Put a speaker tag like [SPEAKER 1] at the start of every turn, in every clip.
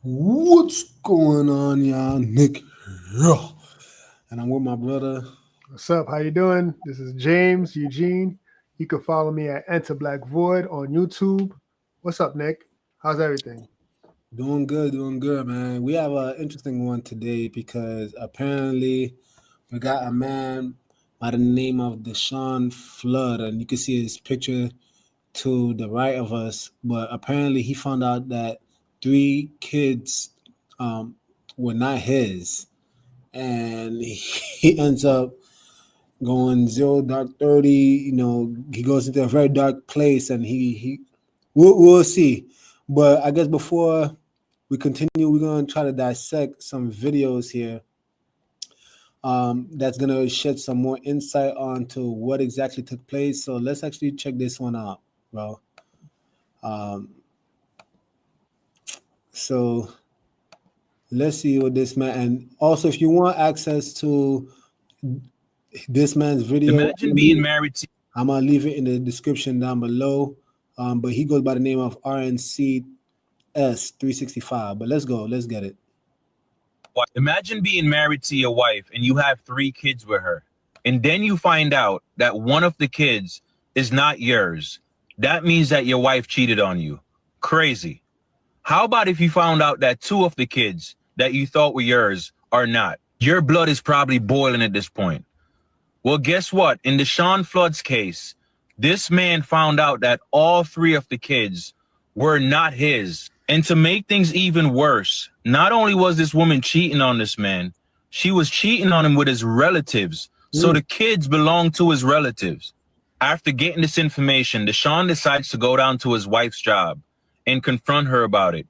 [SPEAKER 1] What's going on, y'all? Nick here. And I'm with my brother.
[SPEAKER 2] What's up? How you doing? This is James Eugene. You can follow me at Enter Black Void on YouTube. What's up, Nick? How's everything?
[SPEAKER 1] Doing good, man. We have an interesting one today because apparently we got a man by the name of Deshawn Flood, and you can see his picture to the right of us. But apparently he found out that three kids were not his, and he ends up going zero dark 30. He goes into a very dark place, and we'll see. But I guess before we continue, we're going to try to dissect some videos here, that's going to shed some more insight onto what exactly took place. So let's actually check this one out, bro. So let's see what this man, and also if you want access to this man's video,
[SPEAKER 3] Imagine being married to
[SPEAKER 1] I'm gonna leave it in the description down below. But he goes by the name of RNCS365. But let's get it.
[SPEAKER 3] Imagine being married to your wife and you have 3 kids with her. And then you find out that one of the kids is not yours. That means that your wife cheated on you. Crazy. How about if you found out that 2 of the kids that you thought were yours are not? Your blood is probably boiling at this point. Well, guess what? In Deshawn Flood's case, this man found out that all 3 of the kids were not his. And to make things even worse, not only was this woman cheating on this man, she was cheating on him with his relatives. So the kids belong to his relatives. After getting this information, Deshawn decides to go down to his wife's job and confront her about it.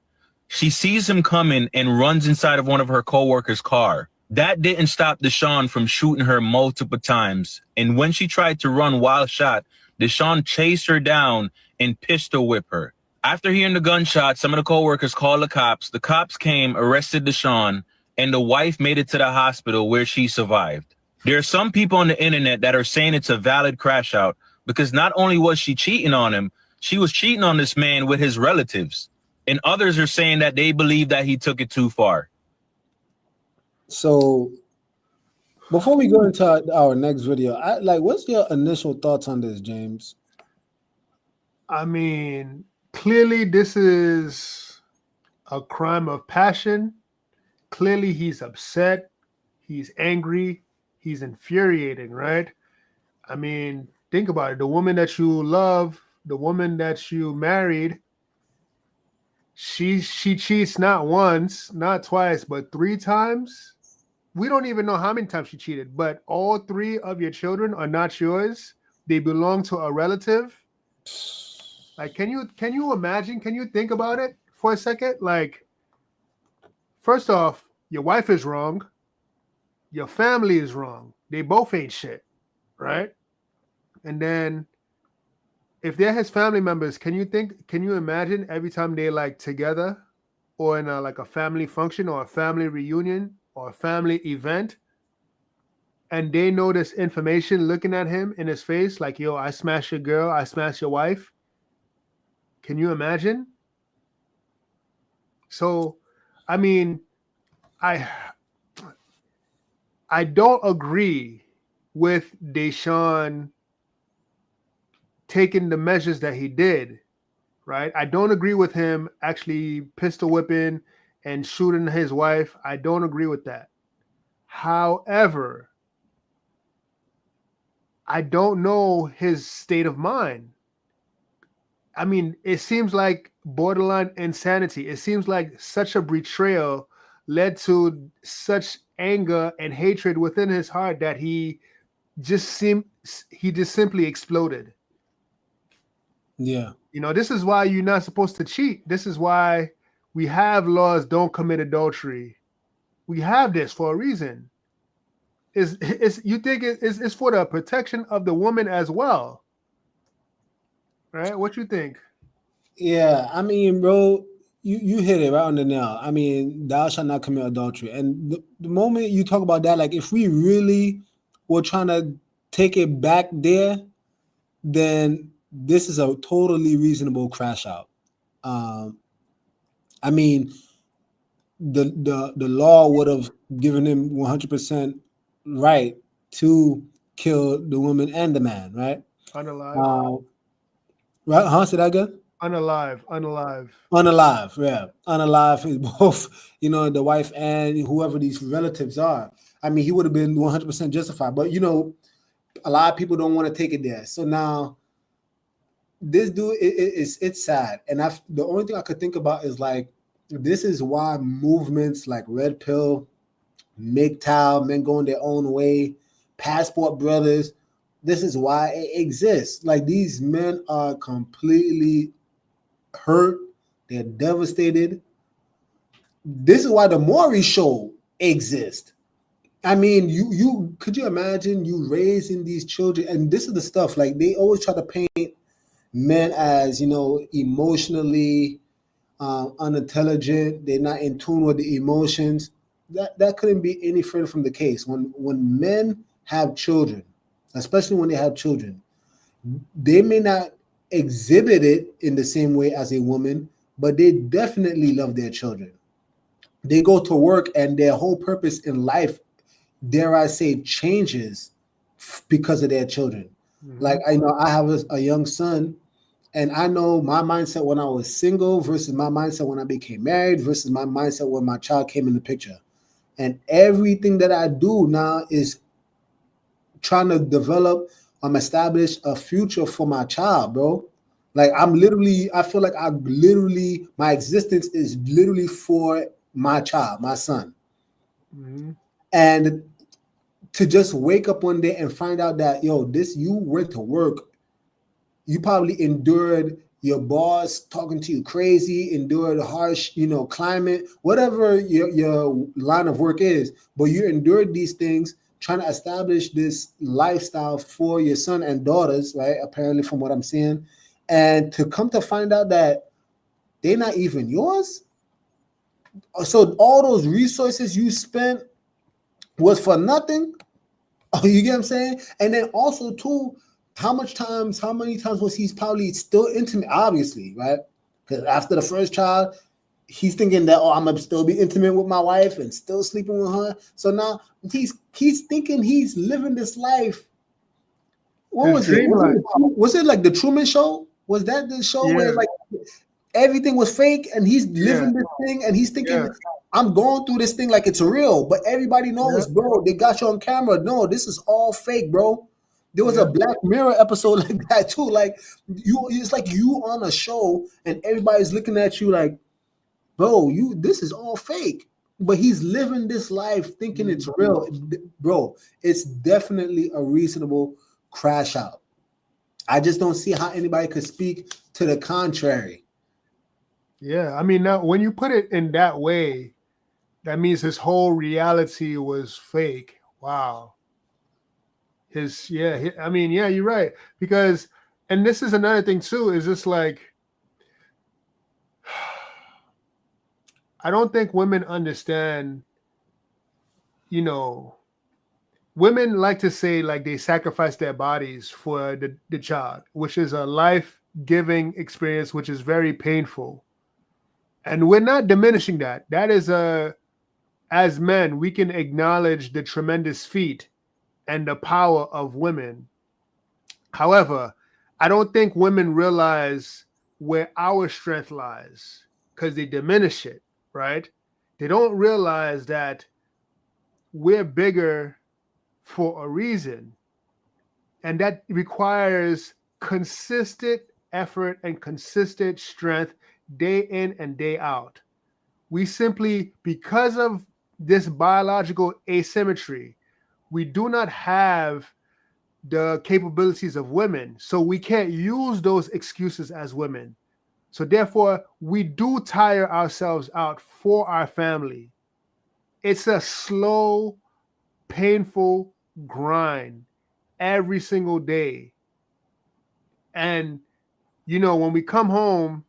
[SPEAKER 3] She sees him coming and runs inside of one of her coworkers' car. That didn't stop Deshawn from shooting her multiple times. And when she tried to run while shot, Deshawn chased her down and pistol whipped her. After hearing the gunshot, some of the coworkers called the cops. The cops came, arrested Deshawn, and the wife made it to the hospital where she survived. There are some people on the internet that are saying it's a valid crash out because not only was she cheating on him, she was cheating on this man with his relatives. And others are saying that they believe that he took it too far.
[SPEAKER 1] So before we go into our next video, what's your initial thoughts on this, James?
[SPEAKER 2] I mean, clearly this is a crime of passion. Clearly he's upset. He's angry. He's infuriating, right? I mean, think about it. The woman that you love, the woman that you married, she cheats not once, not twice, but 3 times. We don't even know how many times she cheated, but all 3 of your children are not yours. They belong to a relative. Like, can you imagine? Can you think about it for a second? Like, first off, your wife is wrong. Your family is wrong. They both ain't shit, right? And then if they're his family members, can you imagine every time they like together or in like a family function or a family reunion or a family event and they know this information looking at him in his face like, yo, I smashed your girl, I smashed your wife. Can you imagine? So, I mean, I don't agree with Deshawn taking the measures that he did, right? I don't agree with him actually pistol whipping and shooting his wife. I don't agree with that. However, I don't know his state of mind. I mean, it seems like borderline insanity. It seems like such a betrayal led to such anger and hatred within his heart that he just simply exploded.
[SPEAKER 1] Yeah.
[SPEAKER 2] This is why you're not supposed to cheat. This is why we have laws, don't commit adultery. We have this for a reason. You think it's for the protection of the woman as well. Right? What you think?
[SPEAKER 1] Yeah, I mean, bro, you hit it right on the nail. I mean, thou shalt not commit adultery. And the moment you talk about that, like if we really were trying to take it back there, then this is a totally reasonable crash out. I mean, the law would have given him 100% right to kill the woman and the man, right?
[SPEAKER 2] Unalive.
[SPEAKER 1] Uh, right? Huh? Say that again?
[SPEAKER 2] Unalive. Unalive.
[SPEAKER 1] Unalive, yeah. Unalive is both, the wife and whoever these relatives are. I mean, he would have been 100% justified, but a lot of people don't want to take it there. So now this dude, it's sad. And the only thing I could think about is like, this is why movements like Red Pill, MGTOW, men going their own way, Passport Brothers, this is why it exists. Like, these men are completely hurt. They're devastated. This is why the Maury Show exists. I mean, you could you imagine you raising these children, and this is the stuff, like, they always try to paint men as, emotionally unintelligent. They're not in tune with the emotions. That couldn't be any further from the case. When men have children, especially when they have children, they may not exhibit it in the same way as a woman, but they definitely love their children. They go to work and their whole purpose in life, dare I say, changes because of their children. Mm-hmm. Like, I know I have a young son, and I know my mindset when I was single versus my mindset when I became married versus my mindset when my child came in the picture. And everything that I do now is trying to develop, establish a future for my child, bro. Like, I feel like my existence is literally for my child, my son. Mm-hmm. And to just wake up one day and find out that, you went to work, you probably endured your boss talking to you crazy, endured a harsh, climate, whatever your line of work is, but you endured these things trying to establish this lifestyle for your son and daughters, right? Apparently, from what I'm seeing. And to come to find out that they're not even yours. So all those resources you spent was for nothing. You get what I'm saying? And then also too, how many times was he probably still intimate? Obviously, right? Because after the first child, he's thinking that, I'm gonna still be intimate with my wife and still sleeping with her. So now he's thinking he's living this life. What was it? Was it like the Truman Show? Was that the show where like everything was fake and he's living this thing and he's thinking, I'm going through this thing like it's real, but everybody knows, bro, they got you on camera. No, this is all fake, bro. There was a Black Mirror episode like that too. Like, it's like you on a show and everybody's looking at you like, bro, this is all fake. But he's living this life thinking it's real. Bro, it's definitely a reasonable crash out. I just don't see how anybody could speak to the contrary.
[SPEAKER 2] Yeah, I mean, now when you put it in that way, that means his whole reality was fake. Wow. You're right. Because, and this is another thing too, is just like, I don't think women understand, women like to say like they sacrifice their bodies for the child, which is a life-giving experience, which is very painful. And we're not diminishing that. That is as men, we can acknowledge the tremendous feat and the power of women. However, I don't think women realize where our strength lies because they diminish it, right? They don't realize that we're bigger for a reason. And that requires consistent effort and consistent strength day in and day out. We simply, because of this biological asymmetry, we do not have the capabilities of women. So we can't use those excuses as women. So therefore, we do tire ourselves out for our family. It's a slow, painful grind every single day. And, when we come home,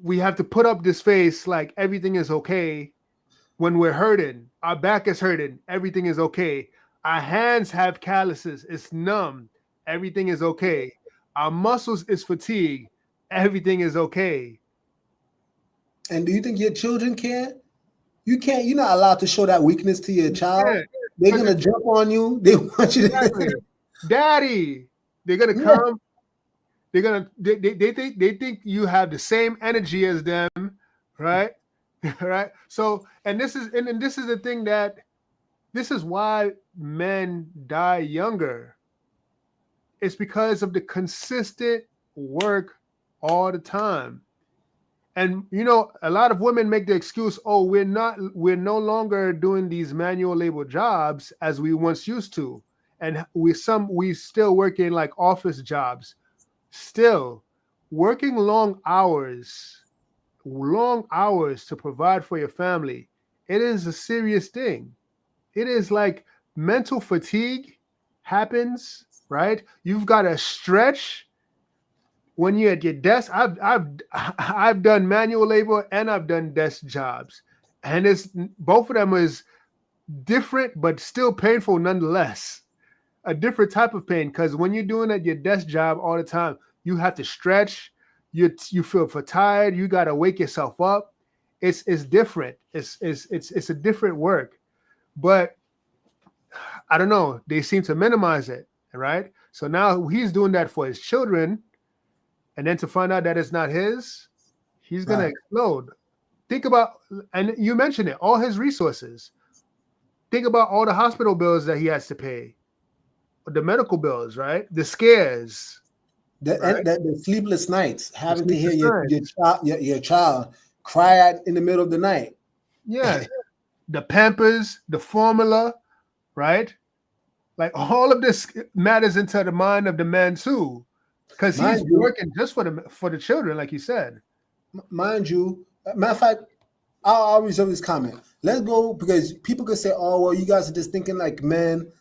[SPEAKER 2] we have to put up this face like everything is okay. When we're hurting, our back is hurting, everything is okay. Our hands have calluses, it's numb, everything is okay. Our muscles is fatigued, everything is okay.
[SPEAKER 1] And do you think your children care? You're not allowed to show that weakness to your child.
[SPEAKER 2] Yeah,
[SPEAKER 1] They're
[SPEAKER 2] 'cause
[SPEAKER 1] gonna jump on you. They want you
[SPEAKER 2] exactly.
[SPEAKER 1] to
[SPEAKER 2] Daddy, they're gonna
[SPEAKER 1] Yeah.
[SPEAKER 2] come. They think you have the same energy as them, right? Right. So, and this is the thing that this is why men die younger. It's because of the consistent work all the time. And a lot of women make the excuse, oh, we're no longer doing these manual labor jobs as we once used to. And we still working like office jobs. Still working long hours to provide for your family. It is a serious thing. It is like mental fatigue happens, right? You've got to stretch when you're at your desk. I've done manual labor and I've done desk jobs, and it's both of them is different but still painful nonetheless. A different type of pain, because when you're doing at your desk job all the time, you have to stretch. You feel tired. You got to wake yourself up. It's different. It's a different work, but I don't know. They seem to minimize it, right? So now he's doing that for his children, and then to find out that it's not his, he's gonna explode. Think about, and you mentioned it, all his resources. Think about all the hospital bills that he has to pay, the medical bills, right? The scares,
[SPEAKER 1] the sleepless nights, having to hear your child cry out in the middle of the night.
[SPEAKER 2] Yeah, the Pampers, the formula, right? Like all of this matters into the mind of the man too, because he's working just for the children, like you said.
[SPEAKER 1] Mind you, matter of fact, I'll reserve this comment. Let's go, because people could say, "Oh, well, you guys are just thinking like men,"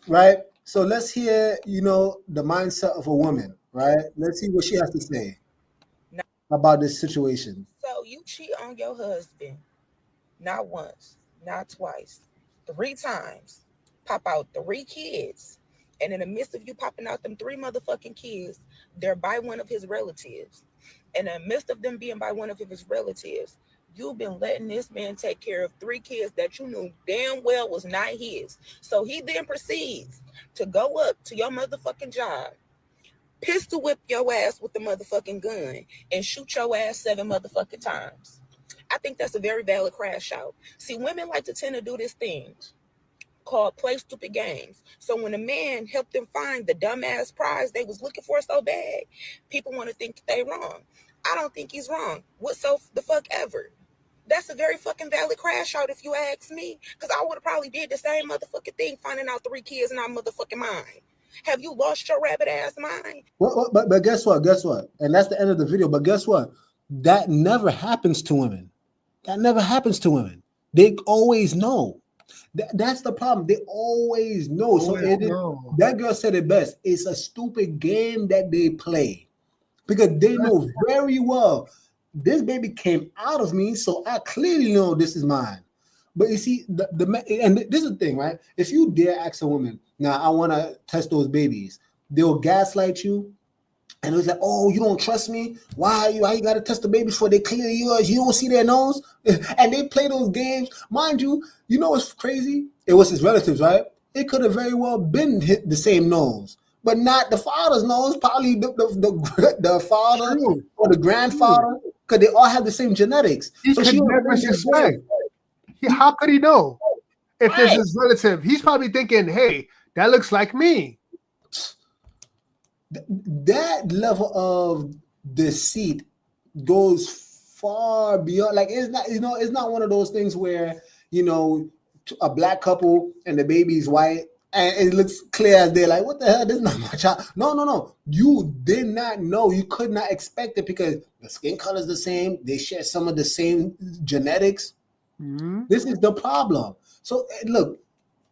[SPEAKER 1] right? So let's hear, the mindset of a woman, right? Let's see what she has to say about this situation.
[SPEAKER 4] So you cheat on your husband, not once, not twice, 3 times. Pop out 3 kids. And in the midst of you popping out them 3 motherfucking kids, they're by one of his relatives. And in the midst of them being by one of his relatives, you've been letting this man take care of 3 kids that you knew damn well was not his. So he then proceeds to go up to your motherfucking job, pistol whip your ass with the motherfucking gun, and shoot your ass 7 motherfucking times. I think that's a very valid crash out. See, women like to tend to do this thing called play stupid games. So when a man helped them find the dumbass prize they was looking for so bad, people want to think they wrong. I don't think he's wrong. What so the fuck ever? That's a very fucking valid crash out if you ask me. Because I would have probably did the same motherfucking thing finding out 3 kids not motherfucking mine. Have you lost your rabbit ass mind?
[SPEAKER 1] But guess what? Guess what? And that's the end of the video. But guess what? That never happens to women. That never happens to women. They always know. That's the problem. They always know. That girl said it best. It's a stupid game that they play, because they know very well this baby came out of me, so I clearly know this is mine. But you see, and this is the thing, right? If you dare ask a woman, now I want to test those babies, they'll gaslight you. And it was like, oh, you don't trust me? Why you got to test the babies before they clear yours? You don't see their nose? And they play those games. Mind you, you know what's crazy? It was his relatives, right? It could have very well been hit the same nose, but not the father's nose. Probably the father or the grandfather, because they all have the same genetics.
[SPEAKER 2] So she never suspect. How could he know if this is his relative? He's probably thinking, hey, that looks like me.
[SPEAKER 1] That level of deceit goes far beyond. Like, it's not, it's not one of those things where, a black couple and the baby's white and it looks clear as day. Like, what the hell? This is not my child. No. You did not know. You could not expect it because the skin color is the same. They share some of the same genetics. Mm-hmm. This is the problem. So look,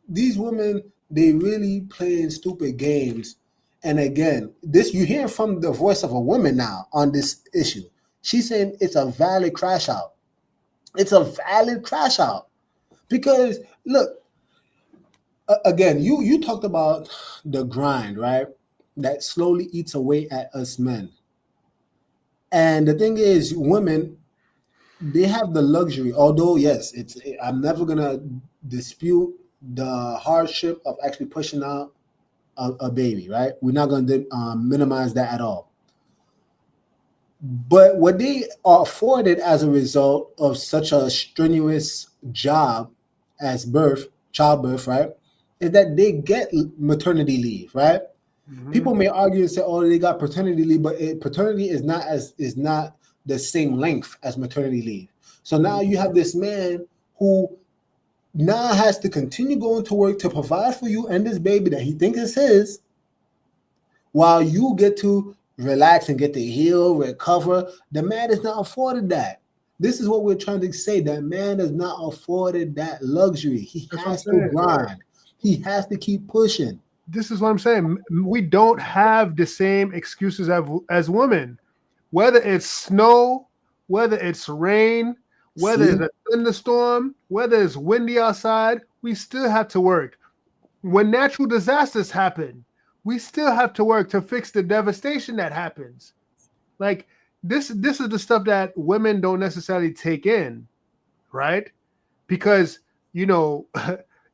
[SPEAKER 1] these women, they really playing stupid games. And again, this you hear from the voice of a woman now on this issue. She's saying it's a valid crash out. It's a valid crash out. Because look, again, you talked about the grind, right? That slowly eats away at us men. And the thing is, women, they have the luxury. Although yes, I'm never gonna dispute the hardship of actually pushing out a baby. Right? We're not gonna minimize that at all. But what they are afforded as a result of such a strenuous job as childbirth, right, is that they get maternity leave, right? People may argue and say, "Oh, they got paternity leave," but paternity is not the same length as maternity leave. So now you have this man who now has to continue going to work to provide for you and this baby that he thinks is his, while you get to relax and get to heal, recover. The man is not afforded that. This is what we're trying to say. That man is not afforded that luxury. He has to grind. He has to keep pushing.
[SPEAKER 2] This is what I'm saying. We don't have the same excuses as women. Whether it's snow, whether it's rain, whether it's a thunderstorm, whether it's windy outside, we still have to work. When natural disasters happen, we still have to work to fix the devastation that happens. Like this is the stuff that women don't necessarily take in, right? Because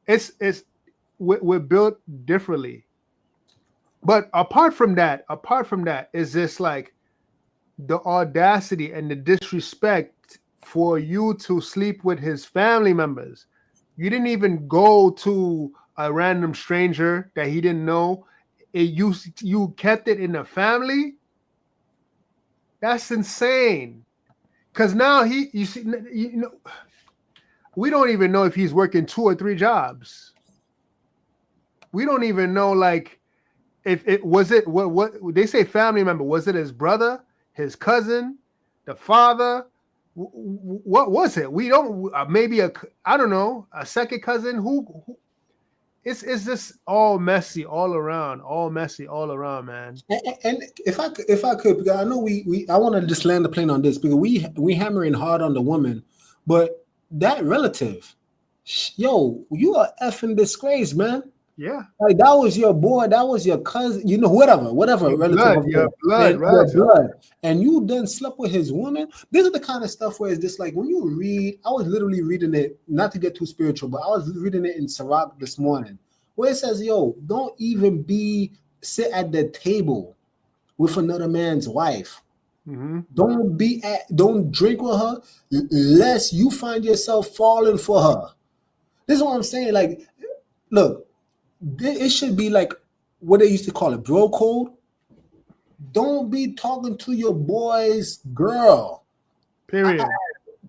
[SPEAKER 2] it's we're built differently. But apart from that, is this like the audacity and the disrespect for you to sleep with his family members. You didn't even go to a random stranger that he didn't know. You kept it in the family. That's insane. Because now we don't even know if he's working 2 or 3 jobs. We don't even know, like, if it was it what they say family member. Was it his brother, his cousin, the father? What was it? We don't. Maybe I don't know, a second cousin. Who it's just all messy all around, man.
[SPEAKER 1] And if I could, because I know I want to just land the plane on this, because we hammering hard on the woman, but that relative, yo, you are effing disgrace, man.
[SPEAKER 2] Yeah,
[SPEAKER 1] like that was your boy, that was your cousin, whatever relative,
[SPEAKER 2] your blood,
[SPEAKER 1] and you done slept with his woman. This is the kind of stuff where it's just like when you read. I was literally reading it, not to get too spiritual, but I was reading it in Sirach this morning, where it says, "Yo, don't even sit at the table with another man's wife.
[SPEAKER 2] Mm-hmm.
[SPEAKER 1] Don't drink with her, lest you find yourself falling for her." This is what I'm saying. Like, look. It should be like what they used to call it, bro code. Don't be talking to your boy's girl.
[SPEAKER 2] Period.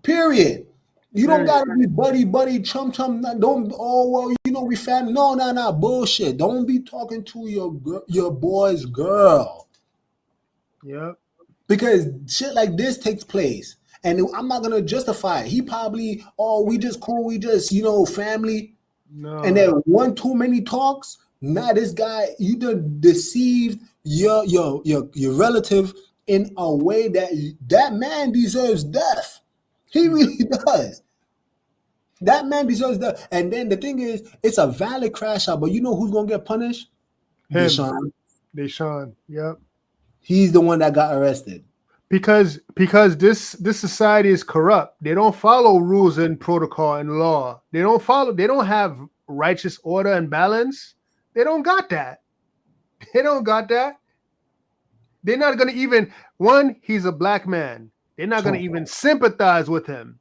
[SPEAKER 1] Period. You don't gotta be buddy, chum. Don't. Oh well, we family. No, bullshit. Don't be talking to your boy's girl.
[SPEAKER 2] Yep.
[SPEAKER 1] Because shit like this takes place, and I'm not gonna justify it. He probably, we just cool, we just family.
[SPEAKER 2] No.
[SPEAKER 1] And then one too many talks. Now this guy, you done deceived your relative in a way that man deserves death. He really does. That man deserves death. And then the thing is, it's a valid crash out, but you know who's gonna get punished?
[SPEAKER 2] Him.
[SPEAKER 1] Deshawn.
[SPEAKER 2] Yep. He's
[SPEAKER 1] the one that got arrested.
[SPEAKER 2] Because this society is corrupt. They don't follow rules and protocol and law. They don't have righteous order and balance. They don't got that. They're not going to even, one, he's a black man. They're not going to even sympathize with him.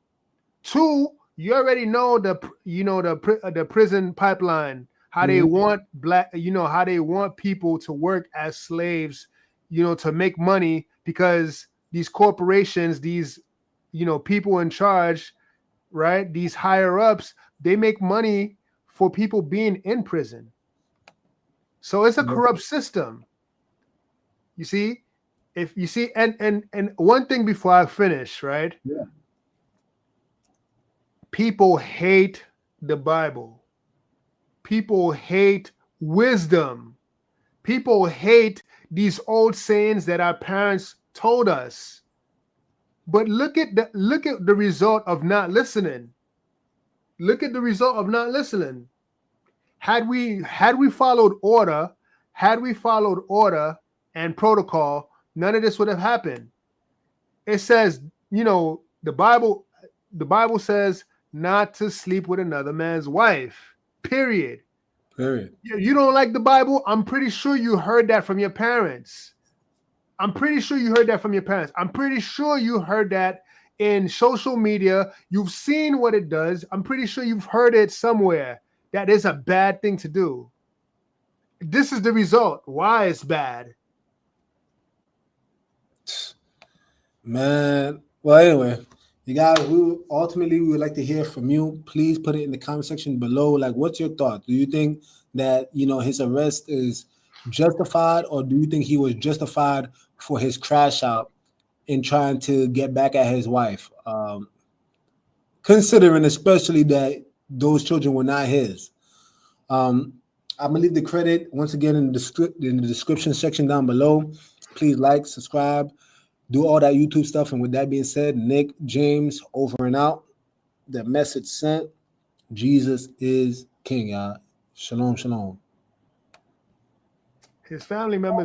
[SPEAKER 2] 2, you already know the prison pipeline, how they want how they want people to work as slaves, to make money, because these corporations, these, people in charge, right? These higher ups, they make money for people being in prison. So it's a corrupt system. You see, and one thing before I finish, right?
[SPEAKER 1] Yeah.
[SPEAKER 2] People hate the Bible. People hate wisdom. People hate these old sayings that our parents told us. But look at the result of not listening. Look at the result of not listening. Had we followed order, and protocol, none of this would have happened. It says, the Bible the Bible says not to sleep with another man's wife. Period.
[SPEAKER 1] Period.
[SPEAKER 2] You don't like the Bible? I'm pretty sure you heard that from your parents. I'm pretty sure you heard that from your parents. I'm pretty sure you heard that in social media. You've seen what it does. I'm pretty sure you've heard it somewhere. That is a bad thing to do. This is the result. Why it's bad.
[SPEAKER 1] Man. Well, anyway, you guys, we would like to hear from you. Please put it in the comment section below. Like, what's your thought? Do you think that, you know, his arrest is justified, or do you think he was justified for his crash out in trying to get back at his wife? Considering especially that those children were not his. I'm gonna leave the credit once again in the description section down below. Please like, subscribe, do all that YouTube stuff. And with that being said, Nick James over and out. The message sent. Jesus is King, y'all. Shalom, shalom.
[SPEAKER 2] His family members